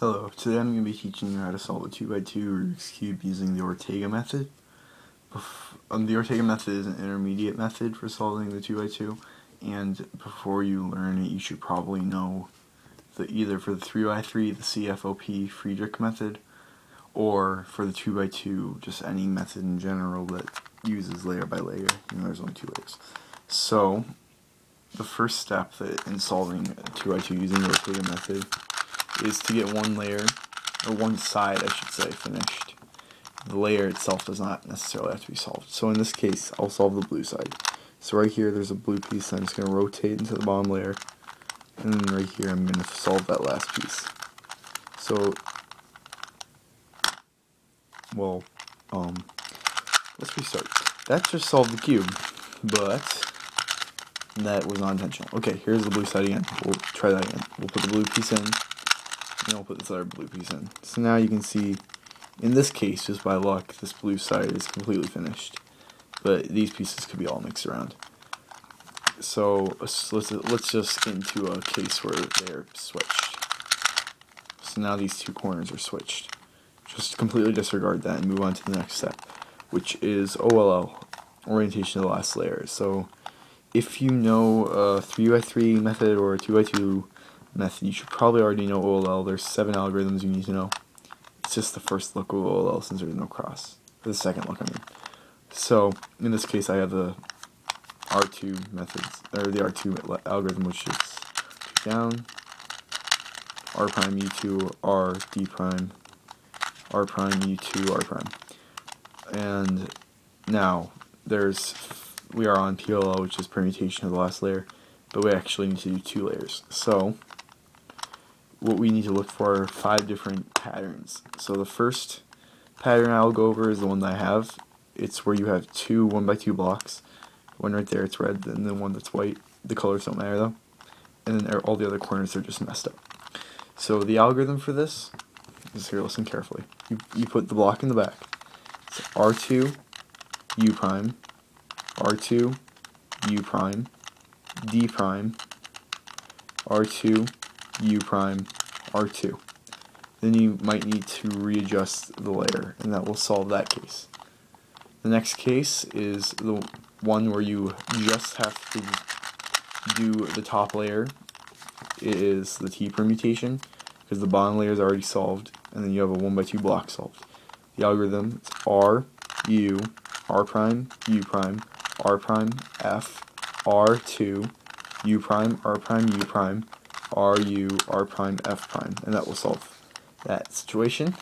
Hello, today I'm going to be teaching you how to solve a 2x2 Rubik's Cube using the Ortega method. The Ortega method is an intermediate method for solving the 2x2, and before you learn it you should probably know either for the 3x3 the CFOP Friedrich method, or for the 2x2 just any method in general that uses layer by layer, and there's only two layers. So the first step in solving a 2x2 using the Ortega method is to get one layer, or one side I should say, finished. The layer itself does not necessarily have to be solved. So in this case, I'll solve the blue side. So right here there's a blue piece, and I'm just going to rotate into the bottom layer, and then right here I'm going to solve that last piece. So, well, let's restart. That just solved the cube, but that was not intentional. Okay, here's the blue side again. We'll try that again. We'll put the blue piece in, and I'll put this other blue piece in. So now you can see, in this case, just by luck, this blue side is completely finished, but these pieces could be all mixed around. So let's just get into a case where they're switched. So now these two corners are switched. Just completely disregard that and move on to the next step, which is OLL, orientation of the last layer. So if you know a 3x3 method or a 2x2 method, you should probably already know OLL. There's 7 algorithms you need to know. It's just the first look of OLL since there's no cross. For the second look, I mean. So in this case, I have the R2 methods, or the R2 algorithm, which is 2 down, R prime U2 R D prime, R prime U2 R prime, and now we are on PLL, which is permutation of the last layer, but we actually need to do 2 layers. So what we need to look for are 5 different patterns. So the first pattern I'll go over is the one that I have. It's where you have 2 1x2 blocks. One right there, it's red, and then one that's white. The colors don't matter though. And then all the other corners are just messed up. So the algorithm for this is, here, listen carefully. You put the block in the back. So R2 U prime, R2 U prime, D prime, R2 U prime, R2. Then you might need to readjust the layer, and that will solve that case. The next case is the one where you just have to do the top layer. It is the T permutation, because the bottom layer is already solved, and then you have a 1x2 block solved. The algorithm is R, U, R prime, U prime, R prime, F, R2, U prime, R prime, U prime, R, U, R prime, F prime, and that will solve that situation.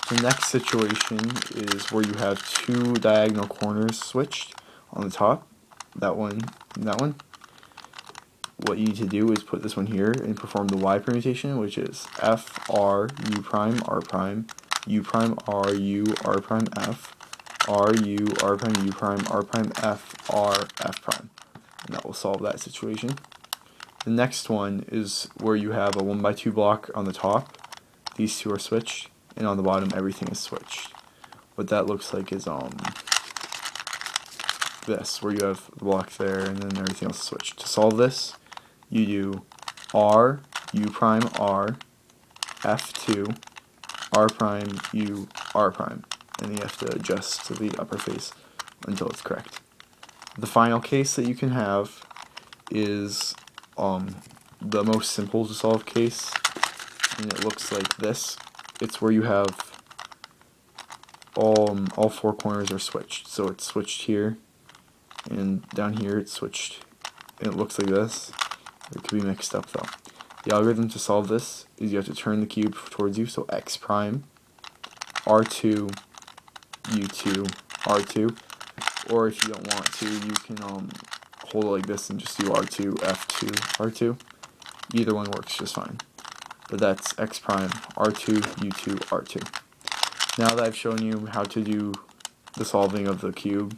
The next situation is where you have 2 diagonal corners switched on the top, that one and that one. What you need to do is put this one here and perform the Y permutation, which is F, R, U prime, R prime, U prime, R, U, R prime, F, R, U, R prime, U prime, R prime, F, R, F prime. And that will solve that situation. The next one is where you have a 1x2 block on the top. These 2 are switched, and on the bottom everything is switched. What that looks like is this, where you have the block there and then everything else is switched. To solve this, you do R, U prime, R, F2, R prime, U, R prime, and you have to adjust to the uppercase until it's correct. The final case that you can have is the most simple to solve case, and it looks like this. It's where you have all 4 corners are switched. So it's switched here, and down here it's switched, and it looks like this. It could be mixed up though. The algorithm to solve this is you have to turn the cube towards you, so X prime, R2, U2, R2, or if you don't want to, you can hold it like this and just do R2, F2, R2. Either one works just fine. But that's X prime, R2, U2, R2. Now that I've shown you how to do the solving of the cube,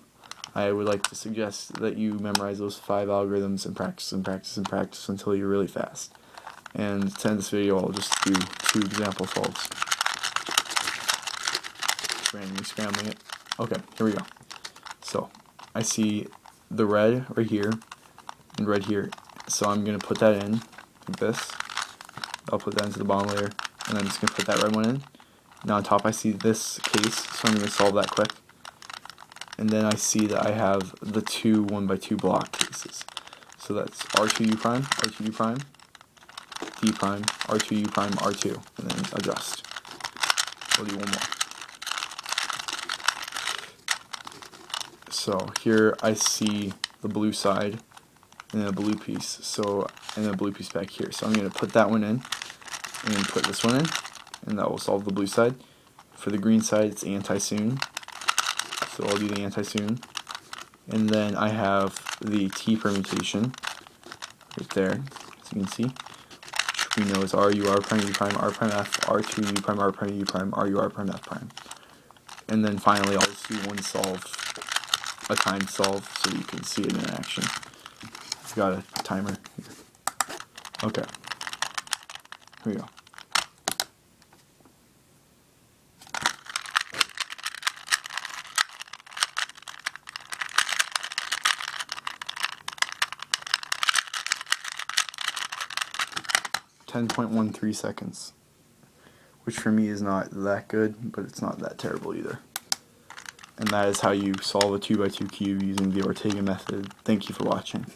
I would like to suggest that you memorize those 5 algorithms and practice and practice and practice until you're really fast. And to end this video, I'll just do 2 example solves. Randomly scrambling it. Okay, here we go. So, I see the red right here and red here. So I'm going to put that in like this. I'll put that into the bottom layer, and I'm just going to put that red one in. Now on top I see this case, so I'm going to solve that quick. And then I see that I have the two 1x2 block cases. So that's R2U prime, R2U prime, D prime, R2U prime, R2, and then adjust. We'll do one more. So here I see the blue side and then a blue piece, and then a blue piece back here. So I'm going to put that one in, and then put this one in, and that will solve the blue side. For the green side, it's anti-soon, so I'll do the anti-soon. And then I have the T permutation right there, as you can see, which we know is R, U, R prime, U prime, R prime, F, R2, U prime, R prime, U prime, R, U, R prime, F prime. And then finally, I'll just do one solve, a timed solve, so you can see it in action. I've got a timer here. Okay, here we go. .13 seconds, which for me is not that good, but it's not that terrible either. And that is how you solve a 2x2 cube using the Ortega method. Thank you for watching.